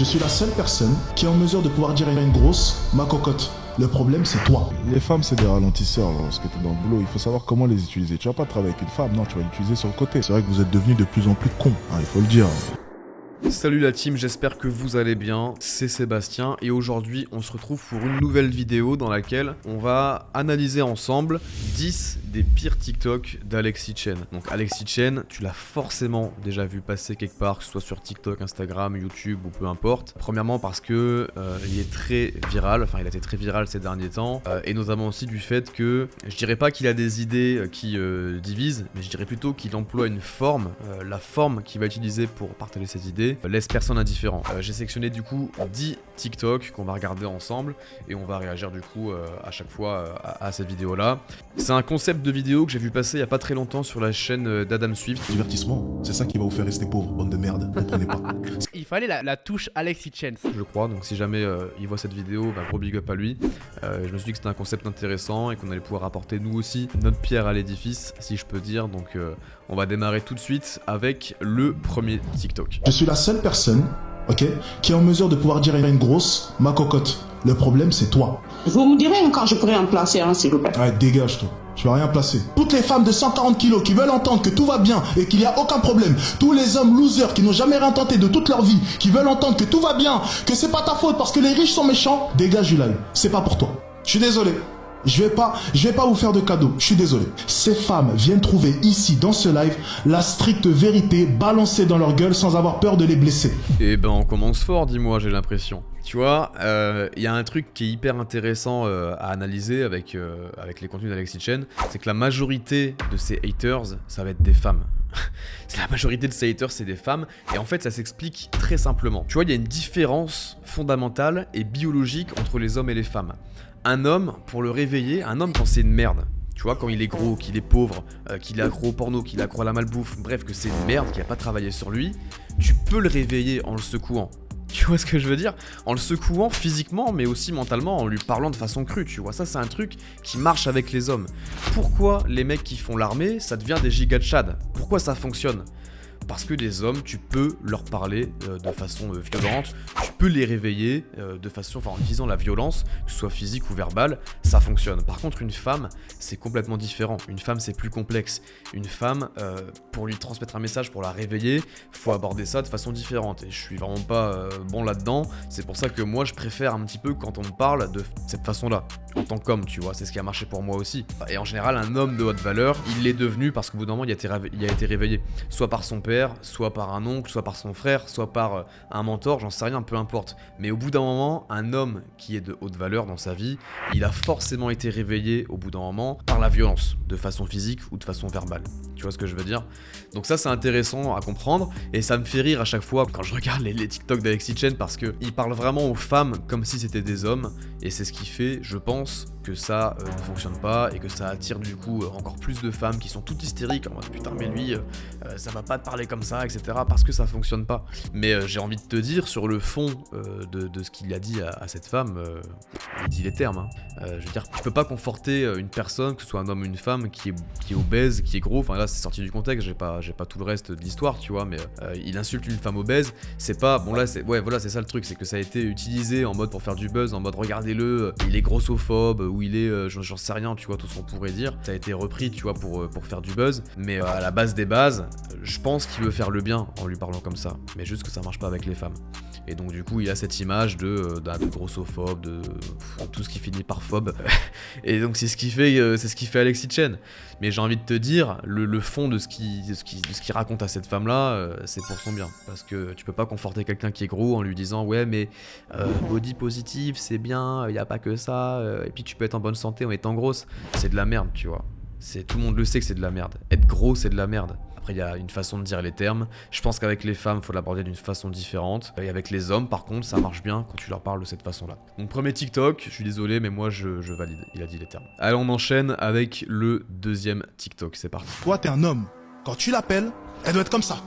Je suis la seule personne qui est en mesure de pouvoir dire à une grosse, ma cocotte. Le problème, c'est toi. Les femmes, c'est des ralentisseurs lorsque tu es dans le boulot. Il faut savoir comment les utiliser. Tu vas pas travailler avec une femme, non, tu vas l'utiliser sur le côté. C'est vrai que vous êtes devenus de plus en plus cons, hein, il faut le dire. Salut la team, j'espère que vous allez bien, c'est Sébastien et aujourd'hui on se retrouve pour une nouvelle vidéo dans laquelle on va analyser ensemble 10 des pires TikTok d'Alexis Chen. Donc Alexis Chen, tu l'as forcément déjà vu passer quelque part, que ce soit sur TikTok, Instagram, YouTube ou peu importe. Premièrement parce que il est très viral, enfin il a été très viral ces derniers temps et notamment aussi du fait que, je dirais pas qu'il a des idées qui divisent, mais je dirais plutôt qu'il emploie une forme, la forme qu'il va utiliser pour partager ses idées laisse personne indifférent. J'ai sélectionné du coup 10 TikTok qu'on va regarder ensemble et on va réagir du coup à chaque fois à cette vidéo là. C'est un concept de vidéo que j'ai vu passer il y a pas très longtemps sur la chaîne d'Adam Swift. Divertissement, c'est ça qui va vous faire rester pauvre, bande de merde, comprenez pas. Il fallait la touche Alexis Chen. Je crois, donc si jamais il voit cette vidéo, bah, gros big up à lui. Je me suis dit que c'était un concept intéressant et qu'on allait pouvoir apporter nous aussi notre pierre à l'édifice, si je peux dire. Donc on va démarrer tout de suite avec le premier TikTok. Je suis la seule personne, ok, qui est en mesure de pouvoir dire à une grosse, ma cocotte. Le problème, c'est toi. Vous me direz quand je pourrai en placer un, s'il vous plaît. Ouais, dégage toi. Je vais rien placer. Toutes les femmes de 140 kilos qui veulent entendre que tout va bien et qu'il n'y a aucun problème. Tous les hommes losers qui n'ont jamais rien tenté de toute leur vie, qui veulent entendre que tout va bien, que c'est pas ta faute parce que les riches sont méchants, dégage du live. C'est pas pour toi. Je suis désolé. Je vais pas vous faire de cadeaux. Je suis désolé. Ces femmes viennent trouver ici, dans ce live, la stricte vérité balancée dans leur gueule sans avoir peur de les blesser. Et ben on commence fort, dis-moi, j'ai l'impression. Tu vois, il y a un truc qui est hyper intéressant à analyser avec les contenus d'Alexis Chen, c'est que la majorité de ses haters, ça va être des femmes. La majorité de ses haters, c'est des femmes, et en fait ça s'explique très simplement. Tu vois, il y a une différence fondamentale et biologique entre les hommes et les femmes. Un homme, pour le réveiller, un homme quand c'est une merde, tu vois, quand il est gros, qu'il est pauvre, qu'il est accro au porno, qu'il est accro à la malbouffe, bref, que c'est une merde, qu'il a pas travaillé sur lui, tu peux le réveiller en le secouant. Tu vois ce que je veux dire? En le secouant physiquement, mais aussi mentalement, en lui parlant de façon crue, tu vois. Ça, c'est un truc qui marche avec les hommes. Pourquoi les mecs qui font l'armée, ça devient des gigas de chad? Pourquoi ça fonctionne? Parce que des hommes, tu peux leur parler de façon violente, tu peux les réveiller de façon, enfin en utilisant la violence, que ce soit physique ou verbale, ça fonctionne. Par contre, une femme, c'est complètement différent. Une femme, c'est plus complexe. Une femme, pour lui transmettre un message, pour la réveiller, faut aborder ça de façon différente. Et je suis vraiment pas bon là-dedans. C'est pour ça que moi, je préfère un petit peu quand on me parle de cette façon-là. En tant qu'homme, tu vois, c'est ce qui a marché pour moi aussi. Et en général, un homme de haute valeur, il l'est devenu parce qu'au bout d'un moment, il a été réveillé. Soit par son père, soit par un oncle, soit par son frère, soit par un mentor, j'en sais rien, peu importe. Mais au bout d'un moment, un homme qui est de haute valeur dans sa vie, il a forcément été réveillé au bout d'un moment par la violence, de façon physique ou de façon verbale. Tu vois ce que je veux dire? Donc ça, c'est intéressant à comprendre et ça me fait rire à chaque fois quand je regarde les TikTok d'Alexis Chen parce qu'il parle vraiment aux femmes comme si c'était des hommes et c'est ce qui fait, je pense, que ça ne fonctionne pas et que ça attire du coup encore plus de femmes qui sont toutes hystériques en mode putain mais lui ça va pas te parler comme ça, etc., parce que ça fonctionne pas. Mais j'ai envie de te dire, sur le fond de ce qu'il a dit à cette femme, il dit les termes, hein. Je veux dire, tu peux pas conforter une personne, que ce soit un homme ou une femme, qui est obèse, qui est gros, enfin là c'est sorti du contexte, j'ai pas tout le reste de l'histoire, tu vois, mais il insulte une femme obèse, c'est pas, bon là c'est, ouais voilà c'est ça le truc, c'est que ça a été utilisé en mode pour faire du buzz, en mode regardez-le, il est grossophobe, ou il est, j'en sais rien, tu vois, tout ce qu'on pourrait dire, ça a été repris, tu vois, pour faire du buzz, mais à la base des bases, je pense qu'il veut faire le bien en lui parlant comme ça, mais juste que ça marche pas avec les femmes. Et donc du coup il a cette image d'un grossophobe, de tout ce qui finit par phobe. Et donc c'est ce qui fait Alexis Chen. Mais j'ai envie de te dire, le fond de ce qu'il raconte à cette femme là, c'est pour son bien. Parce que tu peux pas conforter quelqu'un qui est gros en lui disant ouais mais body positive c'est bien, y a pas que ça, et puis tu peux être en bonne santé en étant grosse. C'est de la merde, tu vois. Tout le monde le sait que c'est de la merde. Être gros c'est de la merde. Après il y a une façon de dire les termes. Je pense qu'avec les femmes faut l'aborder d'une façon différente. Et avec les hommes par contre ça marche bien quand tu leur parles de cette façon là. Donc premier TikTok, je suis désolé mais moi je valide, il a dit les termes. Allez on enchaîne avec le deuxième TikTok, c'est parti. Toi, t'es un homme. Quand tu l'appelles, elle doit être comme ça.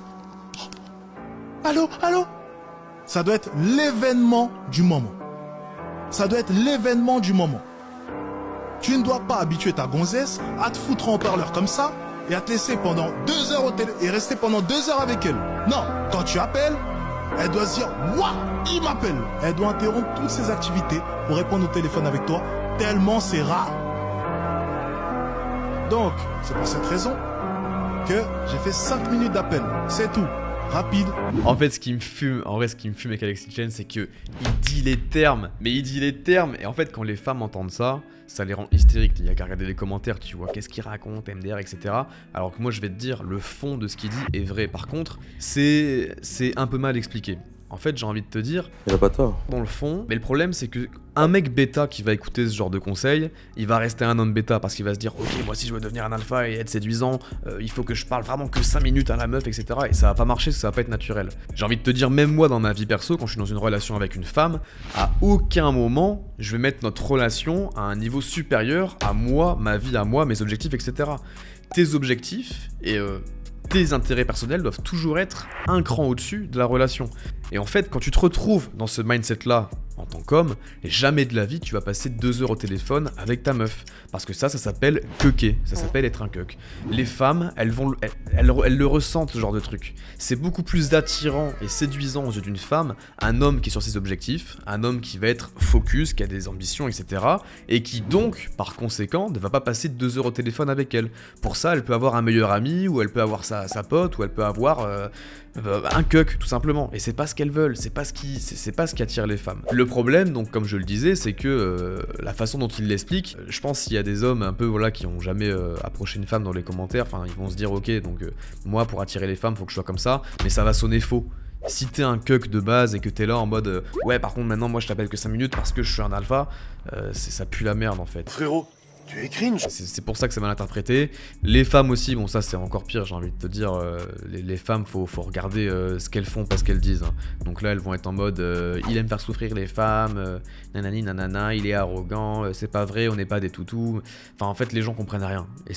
Allô, allô? Ça doit être l'événement du moment. Ça doit être l'événement du moment. Tu ne dois pas habituer ta gonzesse à te foutre en parleur comme ça et à te laisser pendant 2 heures au télé et rester pendant 2 heures avec elle. Non, quand tu appelles, Elle doit se dire, what? Il m'appelle. Elle doit interrompre toutes ses activités pour répondre au téléphone avec toi, tellement c'est rare. Donc, c'est pour cette raison que j'ai fait 5 minutes d'appel. C'est tout. Rapide. En fait, ce qui me fume avec Alexis Chen, c'est que il dit les termes. Mais il dit les termes. Et en fait, quand les femmes entendent ça, ça les rend hystériques. Il y a qu'à regarder les commentaires, tu vois, qu'est-ce qu'il raconte, MDR, etc. Alors que moi, je vais te dire, le fond de ce qu'il dit est vrai. Par contre, c'est un peu mal expliqué. En fait, j'ai envie de te dire, il a pas tort. Dans le fond, mais le problème c'est que un mec bêta qui va écouter ce genre de conseils, il va rester un homme bêta parce qu'il va se dire ok, moi si je veux devenir un alpha et être séduisant, il faut que je parle vraiment que 5 minutes à la meuf, etc. Et ça va pas marcher, ça va pas être naturel. J'ai envie de te dire, même moi dans ma vie perso, quand je suis dans une relation avec une femme, à aucun moment je vais mettre notre relation à un niveau supérieur à moi, ma vie à moi, mes objectifs, etc. Tes objectifs et tes intérêts personnels doivent toujours être un cran au-dessus de la relation. Et en fait, quand tu te retrouves dans ce mindset-là en tant qu'homme, jamais de la vie tu vas passer 2 heures au téléphone avec ta meuf. Parce que ça s'appelle queuquer, ça s'appelle être un queuque. Les femmes, elles le ressentent ce genre de truc. C'est beaucoup plus attirant et séduisant aux yeux d'une femme, un homme qui est sur ses objectifs, un homme qui va être focus, qui a des ambitions, etc. Et qui donc, par conséquent, ne va pas passer 2 heures au téléphone avec elle. Pour ça, elle peut avoir un meilleur ami, ou elle peut avoir sa pote, ou elle peut avoir un queuque, tout simplement. Et c'est pas ce qu'elles veulent, c'est pas ce qui attire les femmes. Le problème, donc comme je le disais, c'est que la façon dont il l'explique, je pense s'il y a des hommes un peu voilà qui ont jamais approché une femme dans les commentaires, enfin ils vont se dire ok, donc moi pour attirer les femmes faut que je sois comme ça, mais ça va sonner faux. Si t'es un cuck de base et que t'es là en mode ouais par contre maintenant moi je t'appelle que 5 minutes parce que je suis un alpha, ça pue la merde en fait. Frérot, tu es cringe. C'est pour ça que c'est mal interprété. Les femmes aussi, bon ça c'est encore pire, j'ai envie de te dire, les femmes faut regarder ce qu'elles font, pas ce qu'elles disent. Hein. Donc là elles vont être en mode il aime faire souffrir les femmes, nanani nanana, il est arrogant, c'est pas vrai, on n'est pas des toutous. Enfin en fait les gens comprennent rien. Et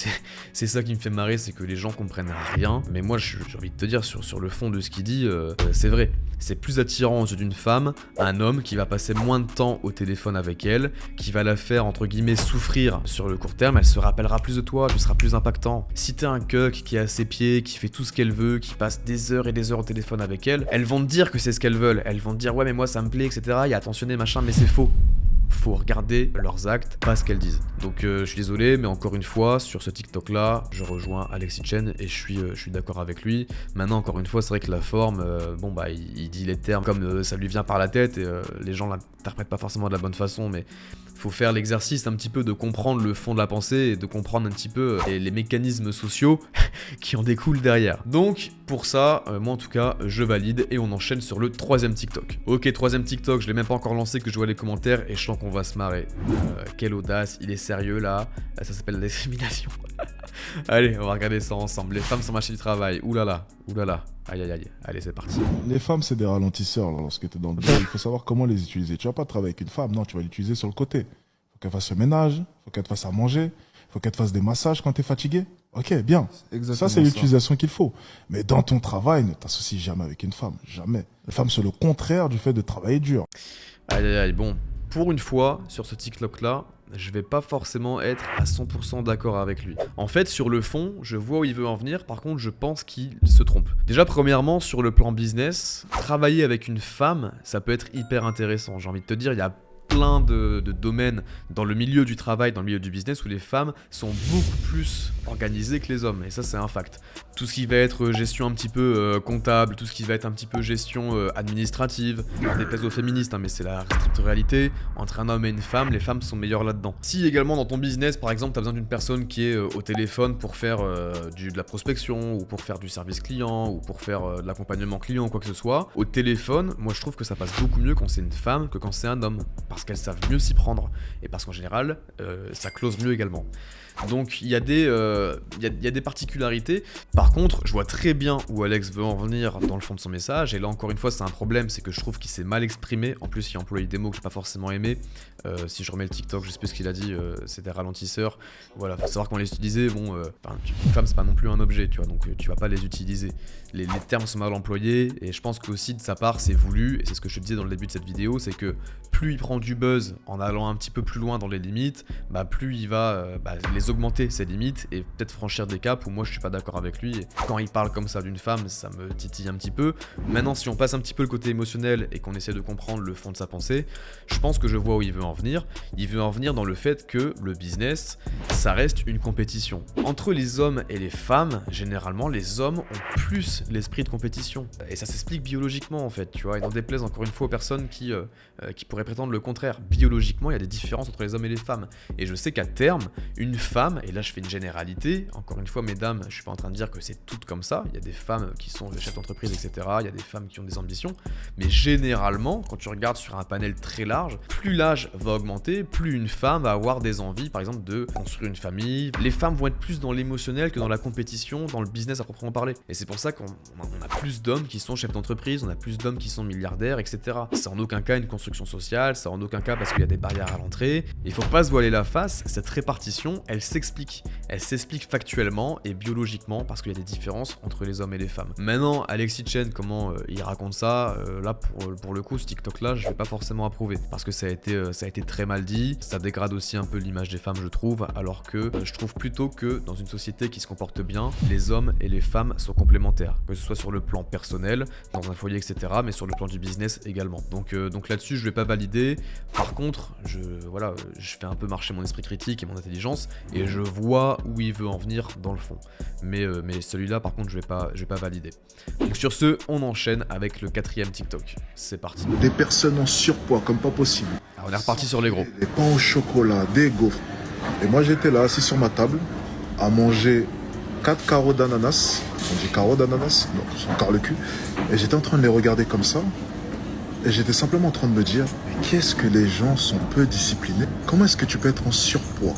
c'est ça qui me fait marrer, c'est que les gens comprennent rien. Mais moi j'ai envie de te dire sur le fond de ce qu'il dit, c'est vrai. C'est plus attirant aux yeux d'une femme, un homme qui va passer moins de temps au téléphone avec elle, qui va la faire entre guillemets souffrir sur le court terme, elle se rappellera plus de toi, tu seras plus impactant. Si t'es un cuck qui est à ses pieds, qui fait tout ce qu'elle veut, qui passe des heures et des heures au téléphone avec elle, elles vont te dire que c'est ce qu'elles veulent, elles vont te dire ouais mais moi ça me plaît, etc. Il y a attentionné machin, mais c'est faux. Faut regarder leurs actes, pas ce qu'elles disent. Donc je suis désolé, mais encore une fois, sur ce TikTok là, je rejoins Alexis Chen et je suis d'accord avec lui. Maintenant, encore une fois, c'est vrai que la forme, bon bah il dit les termes comme ça lui vient par la tête et les gens l'interprètent pas forcément de la bonne façon, mais faut faire l'exercice un petit peu de comprendre le fond de la pensée et de comprendre un petit peu les mécanismes sociaux qui en découlent derrière. Donc pour ça, moi en tout cas, je valide et on enchaîne sur le 3e TikTok. Ok, 3e TikTok, je l'ai même pas encore lancé que je vois les commentaires et je sens qu'on va se marrer. Quelle audace, il est sérieux là, ça s'appelle la discrimination. Allez, on va regarder ça ensemble. Les femmes sur le marché du travail, oulala, oulala. Aïe aïe aïe, allez c'est parti. Les femmes c'est des ralentisseurs là, lorsque tu es dans le boulot. Il faut savoir comment les utiliser. Tu vas pas travailler avec une femme, non, tu vas l'utiliser sur le côté. Faut qu'elle fasse le ménage, faut qu'elle te fasse à manger, faut qu'elle te fasse des massages quand tu es fatigué. Ok, bien. Ça c'est l'utilisation qu'il faut. Mais dans ton travail, ne t'associe jamais avec une femme, jamais. Les femmes c'est le contraire du fait de travailler dur. Aïe aïe aïe, bon. Pour une fois, sur ce TikTok là, je vais pas forcément être à 100% d'accord avec lui. En fait, sur le fond, je vois où il veut en venir, par contre, je pense qu'il se trompe. Déjà, premièrement, sur le plan business, travailler avec une femme, ça peut être hyper intéressant. J'ai envie de te dire, il y a plein de domaines dans le milieu du travail, dans le milieu du business où les femmes sont beaucoup plus organisées que les hommes, et ça c'est un fact. Tout ce qui va être gestion un petit peu comptable, tout ce qui va être un petit peu gestion administrative, on déplaise aux féministes, hein, mais c'est la stricte réalité, entre un homme et une femme, les femmes sont meilleures là-dedans. Si également dans ton business, par exemple, tu as besoin d'une personne qui est au téléphone pour faire de la prospection, ou pour faire du service client, ou pour faire de l'accompagnement client, ou quoi que ce soit, au téléphone, moi je trouve que ça passe beaucoup mieux quand c'est une femme que quand c'est un homme. Parce qu'elles savent mieux s'y prendre, et parce qu'en général, ça close mieux également. Donc il y a des particularités. Par contre, je vois très bien où Alex veut en venir dans le fond de son message, et là encore une fois c'est un problème, c'est que je trouve qu'il s'est mal exprimé. En plus il a employé des mots que j'ai pas forcément aimé. Si je remets le TikTok, je sais plus ce qu'il a dit, c'est des ralentisseurs. Voilà, faut savoir qu'on les utilisait, bon, une femme c'est pas non plus un objet, tu vois, donc tu vas pas les utiliser. Les termes sont mal employés, et je pense que aussi de sa part c'est voulu, et c'est ce que je te disais dans le début de cette vidéo, c'est que plus il prend du du buzz en allant un petit peu plus loin dans les limites, bah plus il va les augmenter ses limites et peut-être franchir des caps où moi je suis pas d'accord avec lui. Et quand il parle comme ça d'une femme, ça me titille un petit peu. Maintenant, si on passe un petit peu le côté émotionnel et qu'on essaie de comprendre le fond de sa pensée, je pense que je vois où il veut en venir. Il veut en venir dans le fait que le business, ça reste une compétition. Entre les hommes et les femmes, généralement, les hommes ont plus l'esprit de compétition. Et ça s'explique biologiquement, en fait, tu vois. Et n'en déplaise encore une fois aux personnes qui pourraient prétendre le contraire. Biologiquement, il y a des différences entre les hommes et les femmes. Et je sais qu'à terme, une femme, et là je fais une généralité, encore une fois, mesdames, je suis pas en train de dire que c'est toutes comme ça. Il y a des femmes qui sont chefs d'entreprise, etc. Il y a des femmes qui ont des ambitions. Mais généralement, quand tu regardes sur un panel très large, plus l'âge va augmenter, plus une femme va avoir des envies, par exemple, de construire une famille. Les femmes vont être plus dans l'émotionnel que dans la compétition, dans le business à proprement parler. Et c'est pour ça qu'on a plus d'hommes qui sont chefs d'entreprise, on a plus d'hommes qui sont milliardaires, etc. C'est en aucun cas une construction sociale, c'est en aucun cas parce qu'il y a des barrières à l'entrée. Il faut pas se voiler la face, cette répartition, elle s'explique. Elle s'explique factuellement et biologiquement parce qu'il y a des différences entre les hommes et les femmes. Maintenant, Alexis Chen, comment il raconte ça, là pour le coup, ce TikTok là, je vais pas forcément approuver parce que ça a été très mal dit, ça dégrade aussi un peu l'image des femmes, je trouve, alors que je trouve plutôt que dans une société qui se comporte bien, les hommes et les femmes sont complémentaires, que ce soit sur le plan personnel, dans un foyer, etc., mais sur le plan du business également. Donc là-dessus, je vais pas valider. Par contre, je fais un peu marcher mon esprit critique et mon intelligence et je vois où il veut en venir dans le fond. Mais celui-là, par contre, je vais pas valider. Donc sur ce, on enchaîne avec le 4e TikTok. C'est parti. Des personnes en surpoids comme pas possible. Alors, on est reparti sur les gros. Des pains au chocolat, des gaufres. Et moi j'étais là assis sur ma table à manger 4 carreaux d'ananas. On dit carreaux d'ananas? Non, c'est encore le cul. Et j'étais en train de les regarder comme ça. Et j'étais simplement en train de me dire, mais qu'est-ce que les gens sont peu disciplinés? Comment est-ce que tu peux être en surpoids,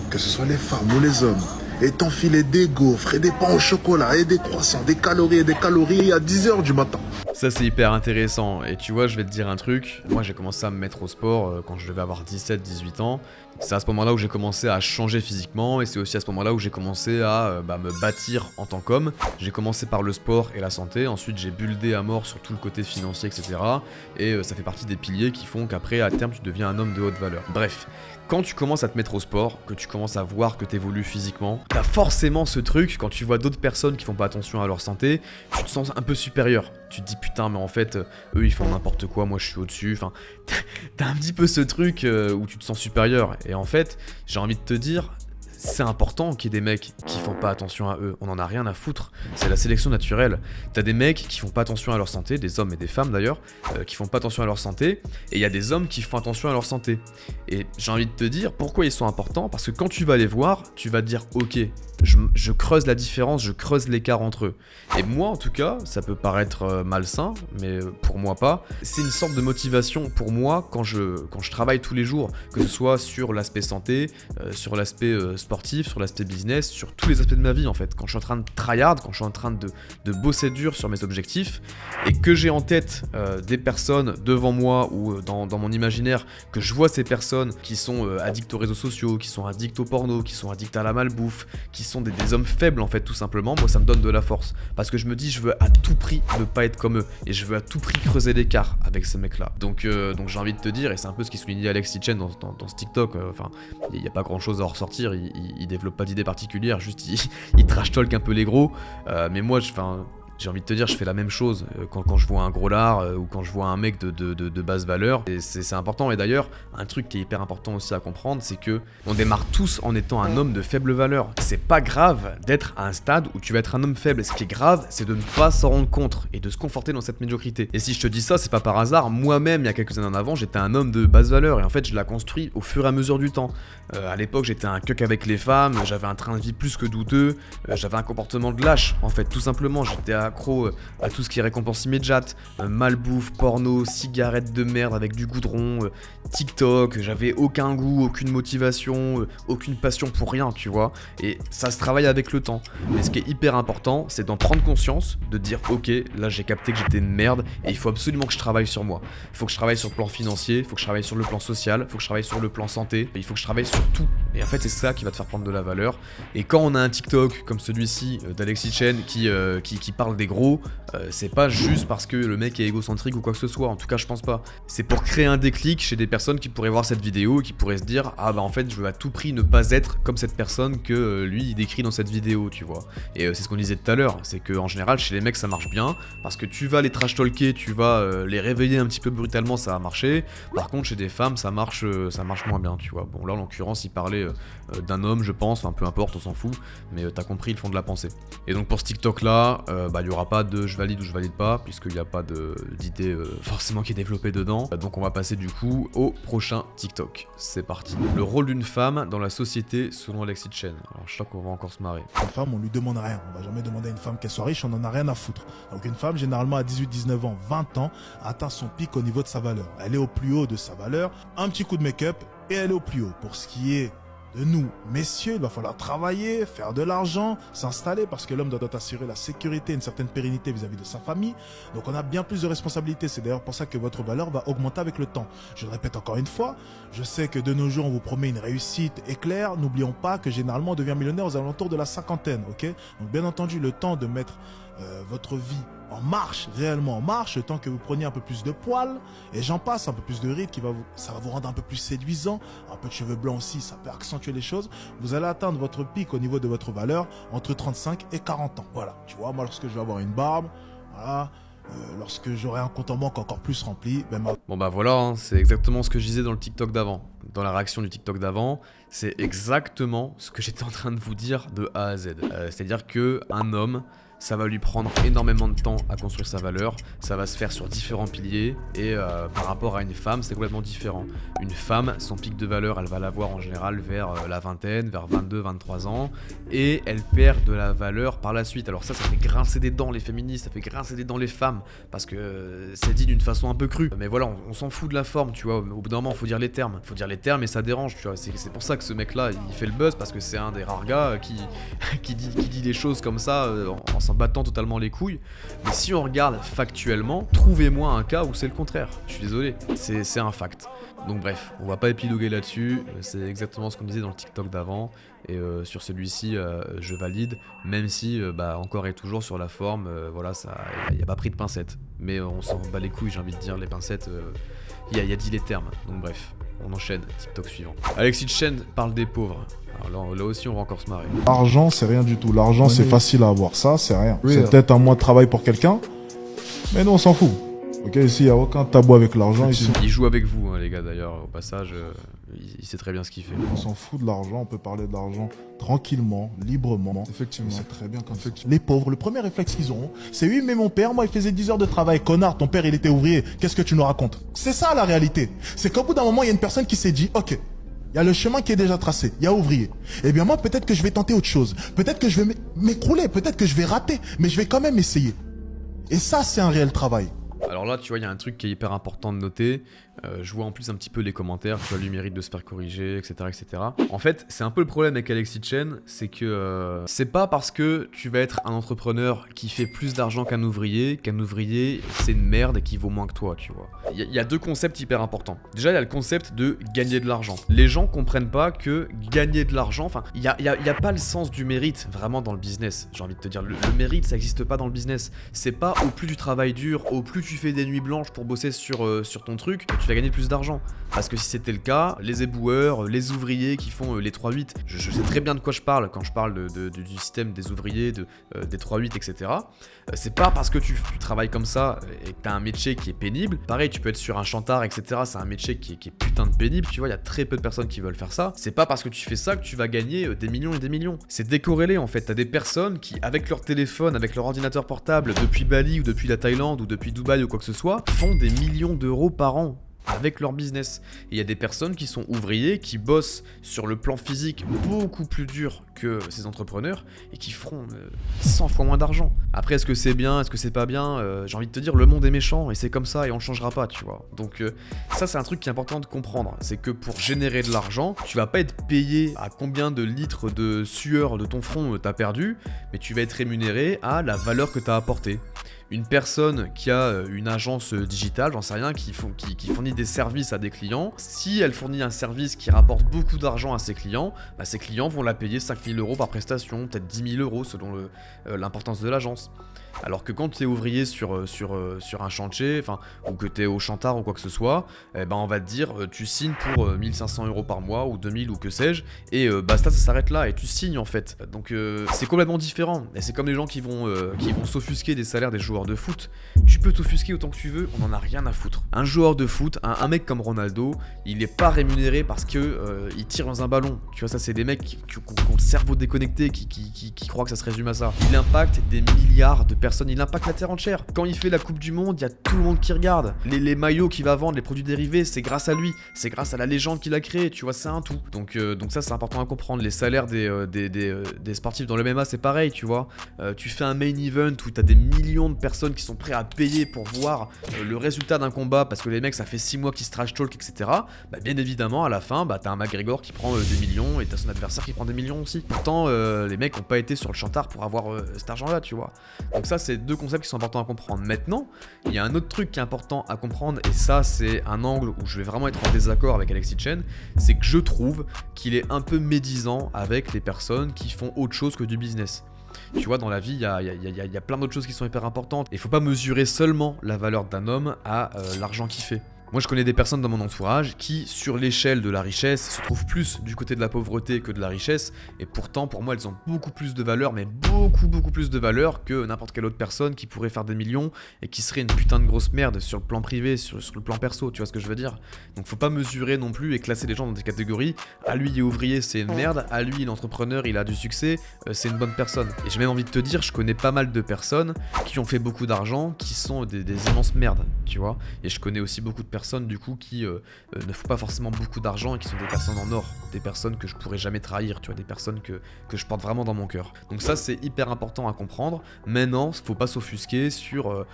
que ce soit les femmes ou les hommes, et t'enfiler des gaufres et des pains au chocolat et des croissants, des calories à 10h du matin? Ça c'est hyper intéressant et tu vois, je vais te dire un truc, moi j'ai commencé à me mettre au sport quand je devais avoir 17-18 ans. C'est à ce moment-là où j'ai commencé à changer physiquement et c'est aussi à ce moment-là où j'ai commencé à me bâtir en tant qu'homme. J'ai commencé par le sport et la santé, ensuite j'ai buildé à mort sur tout le côté financier, etc. Et ça fait partie des piliers qui font qu'après à terme tu deviens un homme de haute valeur. Bref, quand tu commences à te mettre au sport, que tu commences à voir que tu évolues physiquement, t'as forcément ce truc, quand tu vois d'autres personnes qui font pas attention à leur santé, tu te sens un peu supérieur. Tu te dis putain mais en fait, eux ils font n'importe quoi, moi je suis au-dessus, enfin, t'as un petit peu ce truc où tu te sens supérieur. Et en fait, j'ai envie de te dire, c'est important qu'il y ait des mecs qui font pas attention à eux, on en a rien à foutre, c'est la sélection naturelle. T'as des mecs qui font pas attention à leur santé, des hommes et des femmes d'ailleurs, qui font pas attention à leur santé, et il y a des hommes qui font attention à leur santé. Et j'ai envie de te dire pourquoi ils sont importants, parce que quand tu vas les voir, tu vas te dire ok, je creuse la différence, je creuse l'écart entre eux. Et moi en tout cas, ça peut paraître malsain, mais pour moi pas, c'est une sorte de motivation pour moi quand je travaille tous les jours, que ce soit sur l'aspect santé, sur l'aspect sportif, sur l'aspect business, sur tous les aspects de ma vie en fait. Quand je suis en train de tryhard, quand je suis en train de bosser dur sur mes objectifs, et que j'ai en tête des personnes devant moi ou dans mon imaginaire, que je vois ces personnes qui sont addicts aux réseaux sociaux, qui sont addicts au porno, qui sont addicts à la malbouffe, qui sont des hommes faibles en fait tout simplement, moi ça me donne de la force. Parce que je me dis je veux à tout prix ne pas être comme eux, et je veux à tout prix creuser l'écart avec ces mecs là. Donc j'ai envie de te dire, et c'est un peu ce qui soulignait Alexis Chen dans ce TikTok, enfin il n'y a pas grand chose à en ressortir, il développe pas d'idées particulières, juste il trash talk un peu les gros, mais moi j'ai envie de te dire, je fais la même chose quand je vois un gros lard ou quand je vois un mec de basse valeur. Et c'est important. Et d'ailleurs, un truc qui est hyper important aussi à comprendre, c'est que on démarre tous en étant un homme de faible valeur. C'est pas grave d'être à un stade où tu vas être un homme faible. Ce qui est grave, c'est de ne pas s'en rendre compte et de se conforter dans cette médiocrité. Et si je te dis ça, c'est pas par hasard. Moi-même, il y a quelques années en avant, j'étais un homme de basse valeur. Et en fait, je l'ai construit au fur et à mesure du temps. À l'époque, j'étais un cuck avec les femmes. J'avais un train de vie plus que douteux. J'avais un comportement de lâche, en fait, tout simplement. J'étais accro à tout ce qui est récompense immédiate, malbouffe, porno, cigarettes de merde avec du goudron, TikTok, j'avais aucun goût, aucune motivation, aucune passion pour rien, tu vois, et ça se travaille avec le temps. Mais ce qui est hyper important, c'est d'en prendre conscience, de dire ok, là j'ai capté que j'étais une merde, et il faut absolument que je travaille sur moi. Il faut que je travaille sur le plan financier, il faut que je travaille sur le plan social, il faut que je travaille sur le plan santé, et il faut que je travaille sur tout Et en fait, c'est ça qui va te faire prendre de la valeur. Et quand on a un TikTok comme celui-ci d'Alexis Chen qui parle des gros, c'est pas juste parce que le mec est égocentrique ou quoi que ce soit. En tout cas, je pense pas. C'est pour créer un déclic chez des personnes qui pourraient voir cette vidéo et qui pourraient se dire ah bah en fait, je veux à tout prix ne pas être comme cette personne que lui il décrit dans cette vidéo, tu vois. Et c'est ce qu'on disait tout à l'heure, c'est que en général chez les mecs ça marche bien parce que tu vas les trash talker, tu vas les réveiller un petit peu brutalement, ça va marcher. Par contre, chez des femmes, ça marche moins bien, tu vois. Bon, là en l'occurrence, il parlait d'un homme, je pense, enfin peu importe, on s'en fout, mais t'as compris le fond de la pensée. Et donc pour ce TikTok là, bah il y aura pas de je valide ou je valide pas, puisqu'il n'y a pas d'idée forcément qui est développée dedans. Donc on va passer du coup au prochain TikTok. C'est parti. Le rôle d'une femme dans la société selon Alexis Chen. Alors je crois qu'on va encore se marrer. Une femme, on lui demande rien. On va jamais demander à une femme qu'elle soit riche, on en a rien à foutre. Donc une femme, généralement à 18, 19 ans, 20 ans, atteint son pic au niveau de sa valeur. Elle est au plus haut de sa valeur, un petit coup de make-up et elle est au plus haut. Pour ce qui est de nous, messieurs, il va falloir travailler, faire de l'argent, s'installer parce que l'homme doit assurer la sécurité, une certaine pérennité vis-à-vis de sa famille. Donc on a bien plus de responsabilités. C'est d'ailleurs pour ça que votre valeur va augmenter avec le temps. Je le répète encore une fois, je sais que de nos jours on vous promet une réussite éclair. N'oublions pas que généralement on devient millionnaire aux alentours de la cinquantaine, ok? Donc bien entendu, le temps de mettre votre vie en marche, réellement en marche, le temps que vous preniez un peu plus de poils, et j'en passe, un peu plus de rides, ça va vous rendre un peu plus séduisant, un peu de cheveux blancs aussi, ça peut accentuer les choses. Vous allez atteindre votre pic au niveau de votre valeur entre 35 et 40 ans. Voilà, tu vois, moi lorsque je vais avoir une barbe, voilà, lorsque j'aurai un compte en banque encore plus rempli, ben Bon bah voilà, hein, c'est exactement ce que je disais dans le TikTok d'avant. Dans la réaction du TikTok d'avant, c'est exactement ce que j'étais en train de vous dire de A à Z. C'est-à-dire que un homme, ça va lui prendre énormément de temps à construire sa valeur, ça va se faire sur différents piliers, et par rapport à une femme, c'est complètement différent. Une femme, son pic de valeur, elle va l'avoir en général vers la vingtaine, vers 22, 23 ans, et elle perd de la valeur par la suite. Alors ça fait grincer des dents les féministes, ça fait grincer des dents les femmes, parce que c'est dit d'une façon un peu crue. Mais voilà, on s'en fout de la forme, tu vois, au bout d'un moment, faut dire les termes. Faut dire les termes et ça dérange, tu vois. C'est pour ça que ce mec-là, il fait le buzz, parce que c'est un des rares gars qui dit les choses comme ça, en s'en battant totalement les couilles. Mais si on regarde factuellement, trouvez-moi un cas où c'est le contraire. Je suis désolé, c'est un fact. Donc bref, on va pas épiloguer là-dessus, c'est exactement ce qu'on disait dans le TikTok d'avant, et sur celui-ci, je valide, même si, encore et toujours sur la forme, voilà, il n'y a pas pris de pincettes. Mais on s'en bat les couilles, j'ai envie de dire, les pincettes, il y a dit les termes. Donc bref, on enchaîne, TikTok suivant. Alexis Chen parle des pauvres. Alors là aussi, on va encore se marrer. l'argent, c'est rien du tout. L'argent, c'est facile à avoir. Ça, c'est rien. Oui, c'est peut-être un mois de travail pour quelqu'un, mais nous, on s'en fout. Ok, ici, il n'y a aucun tabou avec l'argent. Ici, Il joue avec vous, hein, les gars, d'ailleurs, au passage, il sait très bien ce qu'il fait. on s'en fout de l'argent. On peut parler de l'argent tranquillement, librement. Effectivement. C'est très bien comme ça. Les pauvres, le premier réflexe qu'ils auront, c'est oui, mais mon père, moi, il faisait 10 heures de travail. Connard, ton père, il était ouvrier. Qu'est-ce que tu nous racontes? C'est ça, la réalité. C'est qu'au bout d'un moment, il y a une personne qui s'est dit, ok, il y a le chemin qui est déjà tracé, il y a ouvrier. Eh bien moi, peut-être que je vais tenter autre chose. Peut-être que je vais m'écrouler, peut-être que je vais rater, mais je vais quand même essayer. Et ça, c'est un réel travail. Alors là, tu vois, il y a un truc qui est hyper important de noter. Je vois en plus un petit peu les commentaires, tu vois, lui mérite de se faire corriger, etc. etc. En fait, c'est un peu le problème avec Alexis Chen, c'est que c'est pas parce que tu vas être un entrepreneur qui fait plus d'argent qu'un ouvrier c'est une merde et qui vaut moins que toi, tu vois. Il y a deux concepts hyper importants. Déjà, il y a le concept de gagner de l'argent. Les gens comprennent pas que gagner de l'argent, enfin, il y a pas le sens du mérite vraiment dans le business. J'ai envie de te dire, le mérite, ça existe pas dans le business. C'est pas au plus tu travailles dur, au plus tu fais des nuits blanches pour bosser sur ton truc, que tu vas gagner plus d'argent. Parce que si c'était le cas, les éboueurs, les ouvriers qui font les 3-8, je sais très bien de quoi je parle quand je parle du système des ouvriers, des 3-8, etc. C'est pas parce que tu travailles comme ça et que t'as un métier qui est pénible. Pareil, tu peux être sur un chantard, etc. C'est un métier qui est putain de pénible, tu vois, il y a très peu de personnes qui veulent faire ça. C'est pas parce que tu fais ça que tu vas gagner des millions et des millions. C'est décorrélé en fait. T'as des personnes qui, avec leur téléphone, avec leur ordinateur portable, depuis Bali ou depuis la Thaïlande ou depuis Dubaï ou quoi que ce soit, font des millions d'euros par an avec leur business. Et il y a des personnes qui sont ouvriers, qui bossent sur le plan physique beaucoup plus dur que ces entrepreneurs et qui feront 100 fois moins d'argent. Après, est-ce que c'est bien, est-ce que c'est pas bien? J'ai envie de te dire, le monde est méchant et c'est comme ça et on le changera pas, tu vois. Donc ça, c'est un truc qui est important de comprendre. C'est que pour générer de l'argent, tu vas pas être payé à combien de litres de sueur de ton front t'as perdu, mais tu vas être rémunéré à la valeur que t'as apportée. une personne qui a une agence digitale, j'en sais rien, qui fournit des services à des clients, si elle fournit un service qui rapporte beaucoup d'argent à ses clients, bah ses clients vont la payer 5 000 € par prestation, peut-être 10 000 € selon l'importance de l'agence. Alors que quand tu es ouvrier sur un chantier, ou que tu es au chantard ou quoi que ce soit, eh ben on va te dire tu signes pour 1500 € par mois ou 2000 ou que sais-je, et basta, ça s'arrête là et tu signes en fait. Donc c'est complètement différent. Et c'est comme les gens qui vont s'offusquer des salaires des joueurs de foot. Tu peux t'offusquer autant que tu veux, on en a rien à foutre. Un joueur de foot, un mec comme Ronaldo, il est pas rémunéré parce que il tire dans un ballon. Tu vois, ça c'est des mecs qui ont le cerveau déconnecté, qui croient que ça se résume à ça. Il impacte des milliards de personnes, il impacte la terre entière. Quand il fait la Coupe du Monde, il y a tout le monde qui regarde. Les maillots qu'il va vendre, les produits dérivés, c'est grâce à lui, c'est grâce à la légende qu'il a créée, tu vois, c'est un tout. Donc ça c'est important à comprendre. Les salaires des sportifs dans le MMA c'est pareil, tu vois. Tu fais un main event où t'as des millions de personnes qui sont prêts à payer pour voir le résultat d'un combat parce que les mecs ça fait 6 mois qu'ils se trash talk, etc. Bah bien évidemment à la fin, bah t'as un McGregor qui prend des millions et t'as son adversaire qui prend des millions aussi. Pourtant les mecs ont pas été sur le chantard pour avoir cet argent là, tu vois. Donc ça c'est deux concepts qui sont importants à comprendre. Maintenant, il y a un autre truc qui est important à comprendre, et ça c'est un angle où je vais vraiment être en désaccord avec Alexis Chen, c'est que je trouve qu'il est un peu médisant avec les personnes qui font autre chose que du business. Tu vois, dans la vie, il y a plein d'autres choses qui sont hyper importantes. Et il faut pas mesurer seulement la valeur d'un homme à l'argent qu'il fait. Moi je connais des personnes dans mon entourage qui, sur l'échelle de la richesse, se trouvent plus du côté de la pauvreté que de la richesse, et pourtant pour moi elles ont beaucoup plus de valeur, mais beaucoup plus de valeur que n'importe quelle autre personne qui pourrait faire des millions et qui serait une putain de grosse merde sur le plan privé, sur le plan perso, tu vois ce que je veux dire. Donc faut pas mesurer non plus et classer les gens dans des catégories. À lui il est ouvrier, c'est une merde, à lui l'entrepreneur il a du succès, c'est une bonne personne. Et j'ai même envie de te dire, je connais pas mal de personnes qui ont fait beaucoup d'argent, qui sont des immenses merdes, tu vois. Et je connais aussi beaucoup de personnes du coup qui ne font pas forcément beaucoup d'argent et qui sont des personnes en or, des personnes que je pourrais jamais trahir, tu vois, des personnes que je porte vraiment dans mon cœur. Donc ça c'est hyper important à comprendre. Maintenant faut pas s'offusquer sur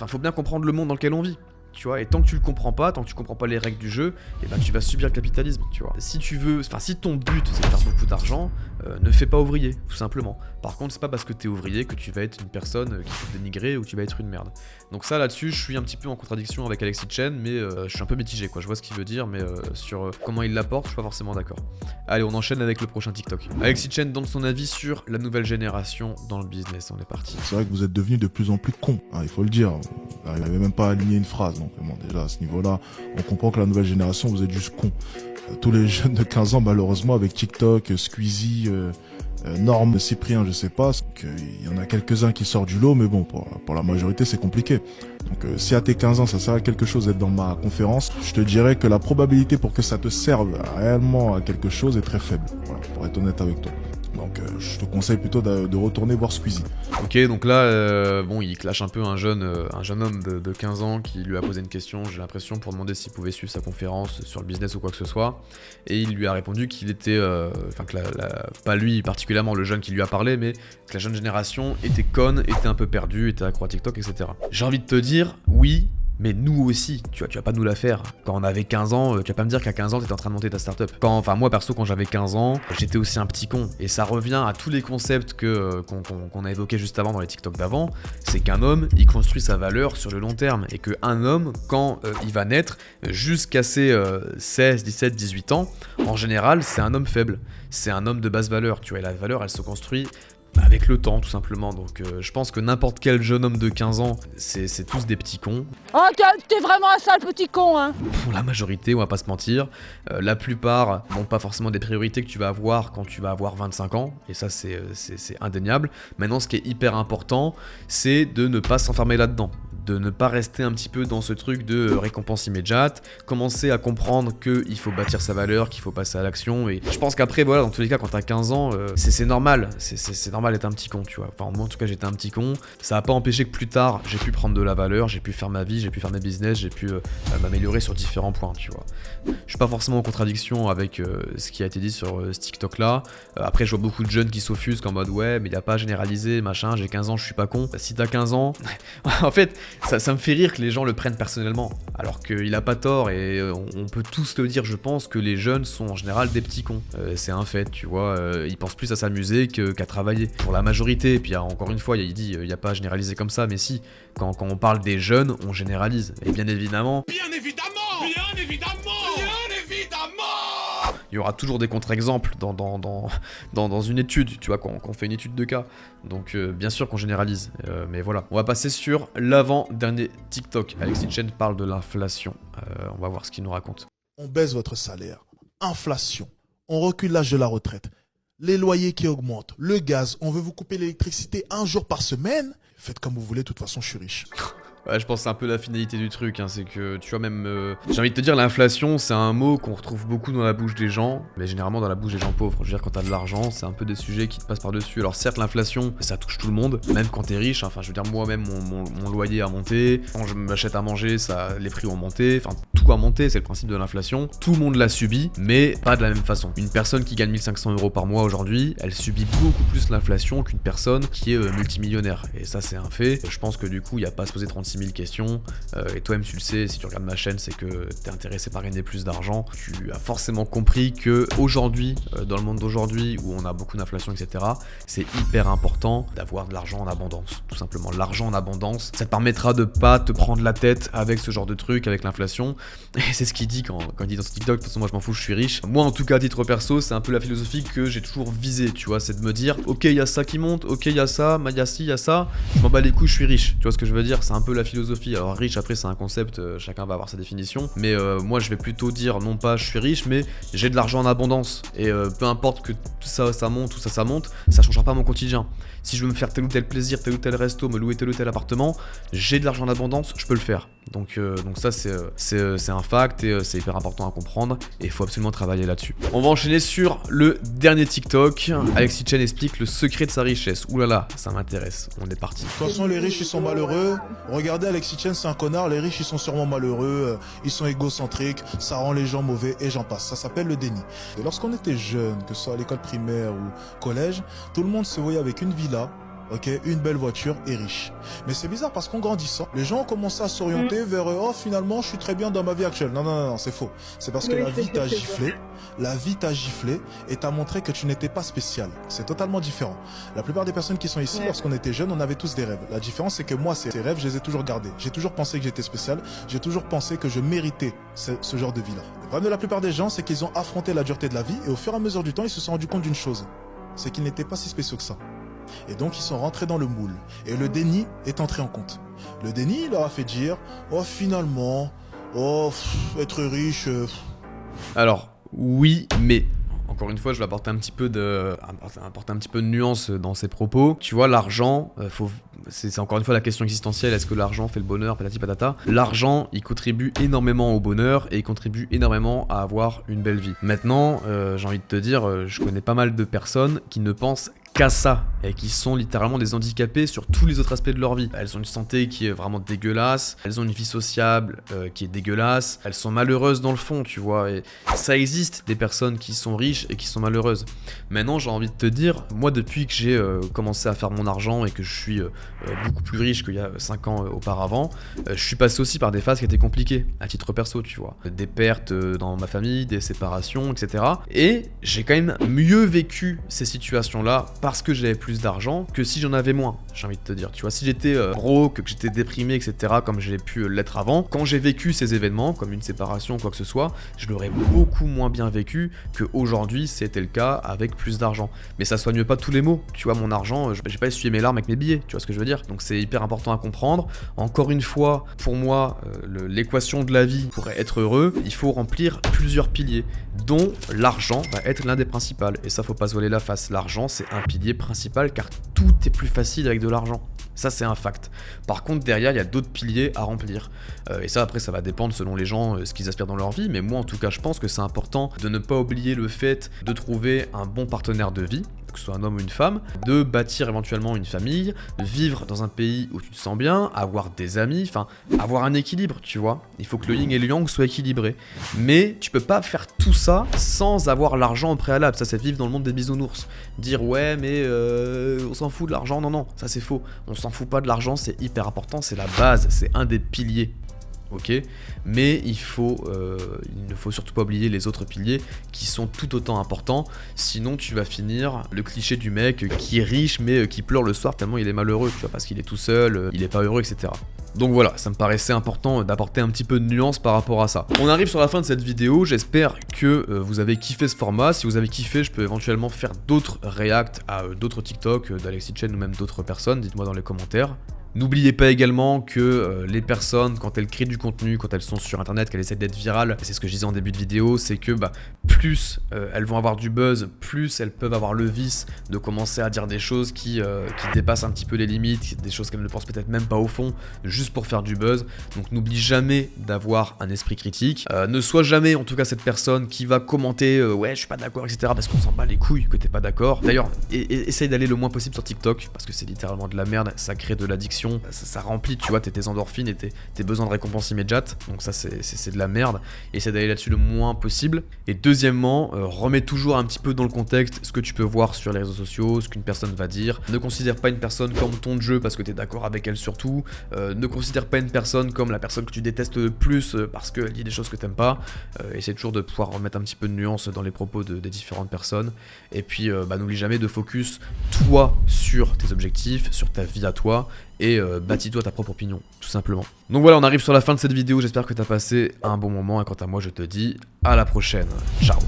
faut bien comprendre le monde dans lequel on vit. Tu vois, et tant que tu le comprends pas, tant que tu comprends pas les règles du jeu, et ben tu vas subir le capitalisme, tu vois. Si ton but c'est de faire beaucoup d'argent, ne fais pas ouvrier, tout simplement. Par contre, c'est pas parce que t'es ouvrier que tu vas être une personne qui faut te dénigrer ou tu vas être une merde. Donc ça là-dessus, je suis un petit peu en contradiction avec Alexis Chen, mais je suis un peu mitigé quoi. Je vois ce qu'il veut dire, mais sur comment il l'apporte, je suis pas forcément d'accord. Allez, on enchaîne avec le prochain TikTok. Alexis Chen donne son avis sur la nouvelle génération dans le business. On est parti. C'est vrai que vous êtes devenus de plus en plus cons, hein, il faut le dire. Vous n'arrivez même pas à aligner une phrase. Donc bon, déjà à ce niveau-là, on comprend que la nouvelle génération, vous êtes juste cons. Tous les jeunes de 15 ans, malheureusement, avec TikTok, Squeezie, Norme, Cyprien, je sais pas, il y en a quelques-uns qui sortent du lot, mais bon, pour la majorité, c'est compliqué. Donc si à tes 15 ans, ça sert à quelque chose d'être dans ma conférence, je te dirais que la probabilité pour que ça te serve réellement à quelque chose est très faible, voilà, pour être honnête avec toi. Donc je te conseille plutôt de retourner voir Squeezie. Ok, donc là, il clash un peu un jeune homme de 15 ans qui lui a posé une question, j'ai l'impression, pour demander s'il pouvait suivre sa conférence sur le business ou quoi que ce soit. Et il lui a répondu qu'il était, pas lui particulièrement, le jeune qui lui a parlé, mais que la jeune génération était conne, était un peu perdue, était accro à TikTok, etc. J'ai envie de te dire, oui, mais nous aussi, tu vas pas nous la faire. Quand on avait 15 ans, tu vas pas me dire qu'à 15 ans t'étais en train de monter ta startup. Moi perso, quand j'avais 15 ans, j'étais aussi un petit con. Et ça revient à tous les concepts qu'on a évoqués juste avant dans les TikTok d'avant. C'est qu'un homme, il construit sa valeur sur le long terme. Et qu'un homme, quand il va naître, jusqu'à ses 16, 17, 18 ans, en général, c'est un homme faible. C'est un homme de basse valeur, tu vois. Et la valeur, elle se construit avec le temps, tout simplement. Donc je pense que n'importe quel jeune homme de 15 ans, c'est tous des petits cons. Oh, t'es vraiment un sale petit con, hein. Pour la majorité, on va pas se mentir, la plupart n'ont pas forcément des priorités que tu vas avoir quand tu vas avoir 25 ans, et ça c'est indéniable. Maintenant, ce qui est hyper important, c'est de ne pas s'enfermer là-dedans, de ne pas rester un petit peu dans ce truc de récompense immédiate, commencer à comprendre qu'il faut bâtir sa valeur, qu'il faut passer à l'action. Et je pense qu'après, voilà, dans tous les cas, quand t'as 15 ans, c'est normal, c'est normal d'être un petit con, tu vois. Enfin, moi en tout cas, j'étais un petit con. Ça a pas empêché que plus tard, j'ai pu prendre de la valeur, j'ai pu faire ma vie, j'ai pu faire mes business, j'ai pu m'améliorer sur différents points, tu vois. Je suis pas forcément en contradiction avec ce qui a été dit sur ce TikTok là. Après, je vois beaucoup de jeunes qui s'offusquent en mode ouais, mais il a pas généralisé, machin, j'ai 15 ans, je suis pas con. Si t'as 15 ans, en fait, ça me fait rire que les gens le prennent personnellement, alors qu'il a pas tort, et on peut tous le dire, je pense, que les jeunes sont en général des petits cons. C'est un fait, tu vois, ils pensent plus à s'amuser qu'à travailler. Pour la majorité, et puis encore une fois, il dit, il n'y a pas à généraliser comme ça, mais si, quand on parle des jeunes, on généralise. Et bien évidemment... Il y aura toujours des contre-exemples dans une étude, tu vois, quand on fait une étude de cas. Donc bien sûr qu'on généralise, mais voilà. On va passer sur l'avant-dernier TikTok. Alexis Chen parle de l'inflation. On va voir ce qu'il nous raconte. On baisse votre salaire. Inflation. On recule l'âge de la retraite. Les loyers qui augmentent. Le gaz. On veut vous couper l'électricité 1 jour par semaine. Faites comme vous voulez, de toute façon, je suis riche. Ouais, je pense que c'est un peu la finalité du truc, hein, c'est que, tu vois, même... j'ai envie de te dire, l'inflation, c'est un mot qu'on retrouve beaucoup dans la bouche des gens, mais généralement dans la bouche des gens pauvres. Je veux dire, quand t'as de l'argent, c'est un peu des sujets qui te passent par-dessus. Alors certes, l'inflation, ça touche tout le monde, même quand t'es riche. Enfin, je veux dire, moi-même, mon loyer a monté. Quand je m'achète à manger, les prix ont monté. Enfin, tout a monté, c'est le principe de l'inflation. Tout le monde l'a subi, mais pas de la même façon. Une personne qui gagne 1500 € par mois aujourd'hui, elle subit beaucoup plus l'inflation qu'une personne qui est multimillionnaire. Et ça, c'est un fait. Je pense que du coup, il n'y a pas à se poser 36 000 questions. Et toi-même, tu le sais, si tu regardes ma chaîne, c'est que t'es intéressé par gagner plus d'argent. Tu as forcément compris que aujourd'hui, dans le monde d'aujourd'hui, où on a beaucoup d'inflation, etc., c'est hyper important d'avoir de l'argent en abondance. Tout simplement, l'argent en abondance, ça te permettra de pas te prendre la tête avec ce genre de truc, avec l'inflation. Et c'est ce qu'il dit quand il dit dans ce TikTok. De toute façon, moi, je m'en fous, je suis riche. Moi, en tout cas, à titre perso, c'est un peu la philosophie que j'ai toujours visée, tu vois, c'est de me dire, ok, il y a ça qui monte, ok, il y a ça, il y a ci, il y a ça, je m'en bats les couilles, je suis riche. Tu vois ce que je veux dire? C'est un peu la philosophie. Alors riche, après, c'est un concept, chacun va avoir sa définition, mais moi, je vais plutôt dire, non pas je suis riche, mais j'ai de l'argent en abondance, et peu importe que tout ça monte, tout ça monte, ça changera pas mon quotidien. Si je veux me faire tel ou tel plaisir, tel ou tel resto, me louer tel ou tel appartement, j'ai de l'argent en abondance, je peux le faire. Donc ça, c'est un fact, et c'est hyper important à comprendre, et il faut absolument travailler là-dessus. On va enchaîner sur le dernier TikTok. Alexis Chen explique le secret de sa richesse. Ouh là là, ça m'intéresse. On est parti. De toute façon, les riches, ils sont malheureux. Regardez, Alexis Chen, c'est un connard. Les riches, ils sont sûrement malheureux. Ils sont égocentriques. Ça rend les gens mauvais, et j'en passe. Ça s'appelle le déni. Et lorsqu'on était jeune, que ce soit à l'école primaire ou collège, tout le monde se voyait avec une villa, ok, une belle voiture et riche. Mais c'est bizarre parce qu'en grandissant, les gens ont commencé à s'orienter vers oh, finalement, je suis très bien dans ma vie actuelle. Non, c'est faux. C'est parce que la vie t'a giflé. La vie t'a giflé et t'a montré que tu n'étais pas spécial. C'est totalement différent. La plupart des personnes qui sont ici, lorsqu'on était jeunes, on avait tous des rêves. La différence, c'est que moi, ces rêves, je les ai toujours gardés. J'ai toujours pensé que j'étais spécial. J'ai toujours pensé que je méritais ce genre de vie-là. Le problème de la plupart des gens, c'est qu'ils ont affronté la dureté de la vie et au fur et à mesure du temps, ils se sont rendus compte d'une chose. C'est qu'ils n'étaient pas si spéciaux que ça. Et donc ils sont rentrés dans le moule. Et le déni est entré en compte. Le déni leur a fait dire oh finalement, être riche. Alors oui, mais encore une fois, je vais apporter un petit peu de nuance dans ces propos. Tu vois, l'argent, c'est encore une fois la question existentielle. Est-ce que l'argent fait le bonheur, patati patata? L'argent, il contribue énormément au bonheur et il contribue énormément à avoir une belle vie. Maintenant, j'ai envie de te dire, je connais pas mal de personnes qui ne pensent qu'à ça et qui sont littéralement des handicapés sur tous les autres aspects de leur vie. Elles ont une santé qui est vraiment dégueulasse, elles ont une vie sociable qui est dégueulasse, elles sont malheureuses dans le fond, tu vois, et ça existe des personnes qui sont riches et qui sont malheureuses. Maintenant, j'ai envie de te dire, moi depuis que j'ai commencé à faire mon argent et que je suis beaucoup plus riche qu'il y a 5 ans auparavant, je suis passé aussi par des phases qui étaient compliquées à titre perso, tu vois, des pertes dans ma famille, des séparations, etc. Et j'ai quand même mieux vécu ces situations-là parce que j'avais plus d'argent que si j'en avais moins, j'ai envie de te dire. Tu vois, si j'étais broke, que j'étais déprimé, etc., comme j'ai pu l'être avant, quand j'ai vécu ces événements, comme une séparation ou quoi que ce soit, je l'aurais beaucoup moins bien vécu qu'aujourd'hui, c'était le cas avec plus d'argent. Mais ça soigne pas tous les maux. Tu vois, mon argent, j'ai pas essuyé mes larmes avec mes billets, tu vois ce que je veux dire? Donc c'est hyper important à comprendre. Encore une fois, pour moi, l'équation de la vie, pour être heureux, il faut remplir plusieurs piliers, dont l'argent va être l'un des principaux. Et ça, faut pas se voiler la face. L'argent, c'est un pilier principal car tout est plus facile avec de l'argent. Ça, c'est un fact. Par contre, derrière, il y a d'autres piliers à remplir. Et ça, après, ça va dépendre selon les gens, ce qu'ils aspirent dans leur vie. Mais moi, en tout cas, je pense que c'est important de ne pas oublier le fait de trouver un bon partenaire de vie. que ce soit un homme ou une femme, de bâtir éventuellement une famille, de vivre dans un pays où tu te sens bien, avoir des amis, enfin, avoir un équilibre, tu vois. Il faut que le yin et le yang soient équilibrés. Mais tu peux pas faire tout ça sans avoir l'argent au préalable. Ça, c'est vivre dans le monde des bisounours. Dire ouais, mais on s'en fout de l'argent. Non, non, ça c'est faux. On s'en fout pas de l'argent, c'est hyper important, c'est la base, c'est un des piliers. Ok, mais il ne faut surtout pas oublier les autres piliers qui sont tout autant importants, sinon tu vas finir le cliché du mec qui est riche mais qui pleure le soir tellement il est malheureux, tu vois, parce qu'il est tout seul, il est pas heureux, etc. Donc voilà, ça me paraissait important d'apporter un petit peu de nuance par rapport à ça. On arrive sur la fin de cette vidéo, j'espère que vous avez kiffé ce format. Si vous avez kiffé, je peux éventuellement faire d'autres reacts à d'autres TikTok d'Alexis Chen ou même d'autres personnes, dites-moi dans les commentaires. N'oubliez pas également que les personnes, quand elles créent du contenu, quand elles sont sur internet, qu'elles essaient d'être virales, et c'est ce que je disais en début de vidéo, c'est que plus elles vont avoir du buzz, plus elles peuvent avoir le vice de commencer à dire des choses qui dépassent un petit peu les limites, des choses qu'elles ne pensent peut-être même pas au fond, juste pour faire du buzz. Donc n'oublie jamais d'avoir un esprit critique. Ne sois jamais en tout cas cette personne qui va commenter ouais je suis pas d'accord, etc. parce qu'on s'en bat les couilles que t'es pas d'accord. D'ailleurs, essaye d'aller le moins possible sur TikTok, parce que c'est littéralement de la merde, ça crée de l'addiction. Ça remplit, tu vois, tes endorphines et tes besoins de récompense immédiate. Donc ça, c'est de la merde. Essaie d'aller là-dessus le moins possible. Et deuxièmement, remets toujours un petit peu dans le contexte ce que tu peux voir sur les réseaux sociaux, ce qu'une personne va dire. Ne considère pas une personne comme ton jeu parce que tu es d'accord avec elle surtout. Ne considère pas une personne comme la personne que tu détestes le plus parce qu'elle dit des choses que t'aimes pas. Essaie toujours de pouvoir remettre un petit peu de nuance dans les propos des différentes personnes. Et puis, n'oublie jamais de focus toi sur tes objectifs, sur ta vie à toi. Et bâtis-toi ta propre opinion, tout simplement. Donc voilà, on arrive sur la fin de cette vidéo, j'espère que t'as passé un bon moment, et quant à moi je te dis à la prochaine, ciao.